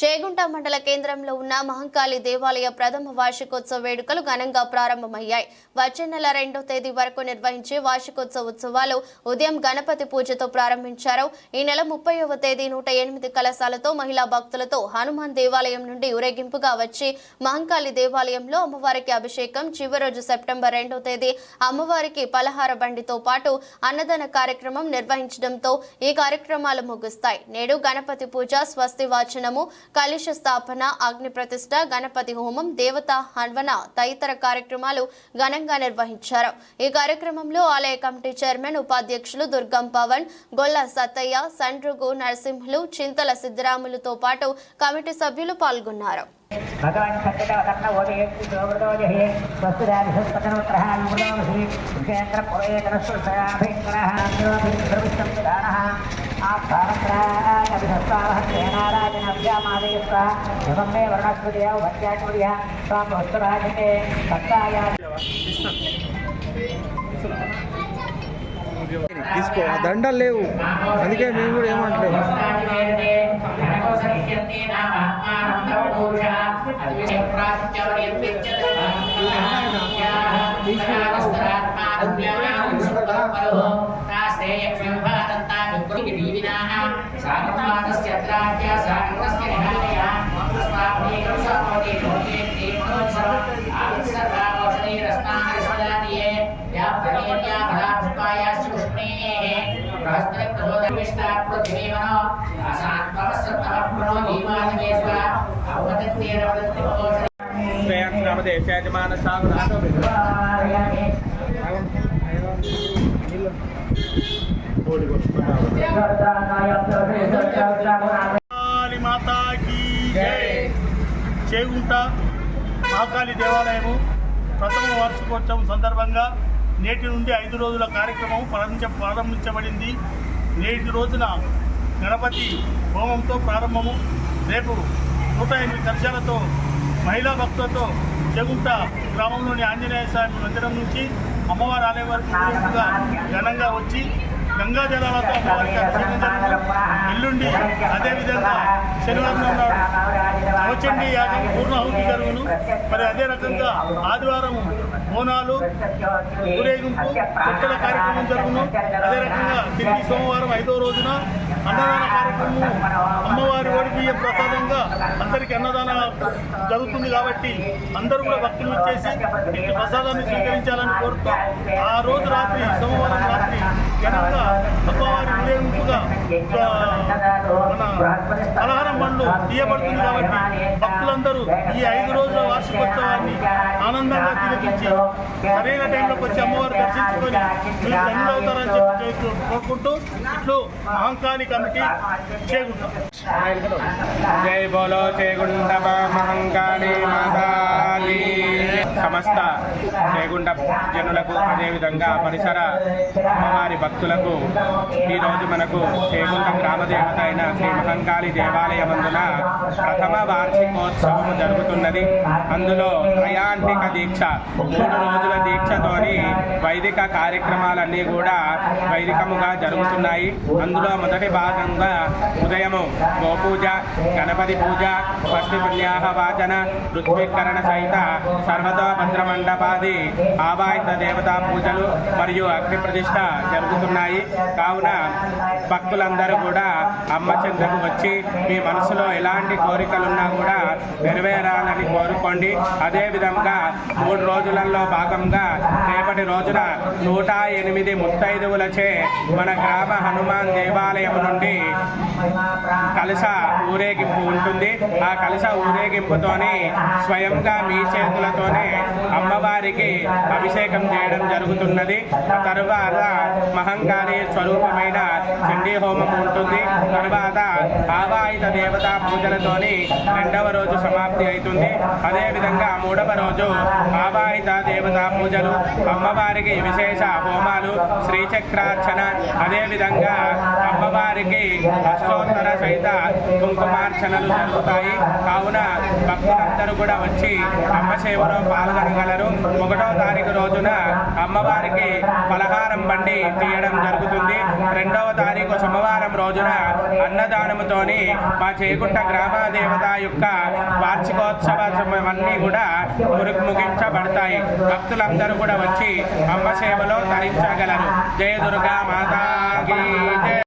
చేగుంట మండల కేంద్రంలో ఉన్న మహంకాళి దేవాలయ ప్రథమ వార్షికోత్సవ వేడుకలు ఘనంగా ప్రారంభమయ్యాయి. వచ్చే నెల 2వ తేదీ వరకు నిర్వహించే వార్షికోత్సవ ఉత్సవాలు ఉదయం గణపతి పూజతో ప్రారంభించారు. ఈ నెల 30వ తేదీ 108 కలశాలతో మహిళా భక్తులతో హనుమాన్ దేవాలయం నుండి ఊరేగింపుగా వచ్చి మహంకాళి దేవాలయంలో అమ్మవారికి అభిషేకం, చివరి రోజు సెప్టెంబర్ 2వ తేదీ అమ్మవారికి పలహార బండితో పాటు అన్నదాన కార్యక్రమం నిర్వహించడంతో ఈ కార్యక్రమాలు ముగుస్తాయి. నేడు గణపతి పూజ, స్వస్తి వాచనము, కలశ స్థాపన, అగ్ని ప్రతిష్ఠ, గణపతి హోమం, దేవతా హన్వన తదితర కార్యక్రమాలు ఘనంగా నిర్వహించారు. ఈ కార్యక్రమంలో ఆలయ కమిటీ చైర్మన్, ఉపాధ్యక్షులు దుర్గం పవన్, గొల్ల సత్తయ్య, సండ్రుగు నరసింహులు, చింతల సిద్ధరాములతో పాటు కమిటీ సభ్యులు పాల్గొన్నారు. తీసుకో దండలు లేవు, అందుకే మేము కూడా ఏమంటలేము. చేగుంట మహాకాళి దేవాలయము ప్రథమ వార్షికోత్సవం సందర్భంగా నేటి నుండి 5 రోజుల కార్యక్రమం ప్రారంభించబడింది. నేటి రోజున గణపతి హోమంతో ప్రారంభము. రేపు 108 కలశాలతో మహిళా భక్తులతో చేగుంట గ్రామంలోని ఆంజనేయ స్వామి మందిరం నుంచి అమ్మవారి ఆలయం వరకు ఘనంగా వచ్చి గంగా జలాలతో అమ్మవారికి అభిషేకం జరుగుతుంది. ఎల్లుండి అదేవిధంగా శనివారం నాడు నవచండీ యాగం పూర్ణాహుతి జరుగును. మరి అదే రకంగా ఆదివారం బోనాలు, ఊరేగింపు, కొత్తల కార్యక్రమం జరుగును. అదే రకంగా తిరిగి సోమవారం 5వ రోజున అన్నదాన కార్యక్రమం, అమ్మవారి ఓడిబియ్యం ప్రసాదంగా అందరికీ అన్నదానం జరుగుతుంది. కాబట్టి అందరూ కూడా భక్తులు వచ్చేసి ఈ ప్రసాదాన్ని స్వీకరించాలని కోరుతూ ఆ రోజు రాత్రి, సోమవారం రాత్రి ఘనంగా అమ్మవారి ఊరేగింపుగా మన పలహారం బండ్లు తీయబడుతుంది. కాబట్టి భక్తులందరూ ఈ 5 రోజుల వార్షికోత్సవాన్ని ఆనందంగా తిలకించి సరైన టైంలోకి వచ్చి అమ్మవారు దర్శించుకొని మీరు ధన్యులవుతారని చెప్పి కోరుకుంటూ ఇట్లు మహంకాళి కమిటీ చేగుంట. జై బోలో చేగుంట మహంకాళి మాతాకి. సమస్త చేగుంట జనులకు, అదేవిధంగా పరిసర అమ్మవారి భక్తులకు ఈరోజు మనకు చేగుంట గ్రామదేవత అయిన శ్రీ మహంకాళి దేవాలయమందున ప్రథమ వార్షికోత్సవం జరుగుతున్నది. అందులో త్రయాంటిక దీక్ష, 3 రోజుల దీక్షతోని వైదిక కార్యక్రమాలన్నీ కూడా వైదికముగా జరుగుతున్నాయి. అందులో మొదటి భాగంగా ఉదయము గోపూజ, గణపతి పూజ, స్వస్తి పుణ్యాహ వాచన, ఋత్వీకరణ సహిత సర్వతోభద్ర మండపాది ఆవాహిత దేవతా పూజలు మరియు అగ్ని ప్రతిష్ఠ జరుగుతున్నాయి. కావున భక్తులందరూ కూడా అమ్మ చెంతకు వచ్చి మీ మనసులో ఎలాంటి కోరికలున్నా కూడా నెరవేరాలని కోరుకోండి. అదేవిధంగా 3 రోజులలో భాగంగా రేపటి రోజున 108 ముత్తైదువులచే మన గ్రామ హనుమాన్ దేవాలయం నుండి కలశ ఊరేగింపు ఉంటుంది. ఆ కలశ ఊరేగింపుతోని స్వయంగా మీ చేతులతోనే అమ్మవారికి అభిషేకం చేయడం జరుగుతున్నది. తరువాత మహంకాళి స్వరూపమైన చండీ హోమం ఉంటుంది. తరువాత ఆవాహిత దేవతా పూజలతోని 2వ రోజు సమాప్తి అవుతుంది. అదేవిధంగా 3వ రోజు ఆవాహిత దేవతా పూజలు, అమ్మవారికి విశేష హోమాలు, శ్రీచక్రార్చన, అదేవిధంగా అమ్మవారికి అష్టోత్తర సహిత కుంకుమార్చనలు జరుగుతాయి. కావున భక్తులందరూ కూడా వచ్చి అమ్మ సేవలో పాల్గొని పాల్గొనగలరు. 1వ తారీఖు రోజున అమ్మవారికి పలహారం బండి తీయడం జరుగుతుంది. 2వ తారీఖు సోమవారం రోజున అన్నదానముతోని మా చేగుంట గ్రామ దేవత యొక్క వార్షికోత్సవాలన్నీ కూడా ముగించబడతాయి. భక్తులందరూ కూడా వచ్చి అమ్మ సేవలో తరించగలరు. జయ దుర్గా మాతా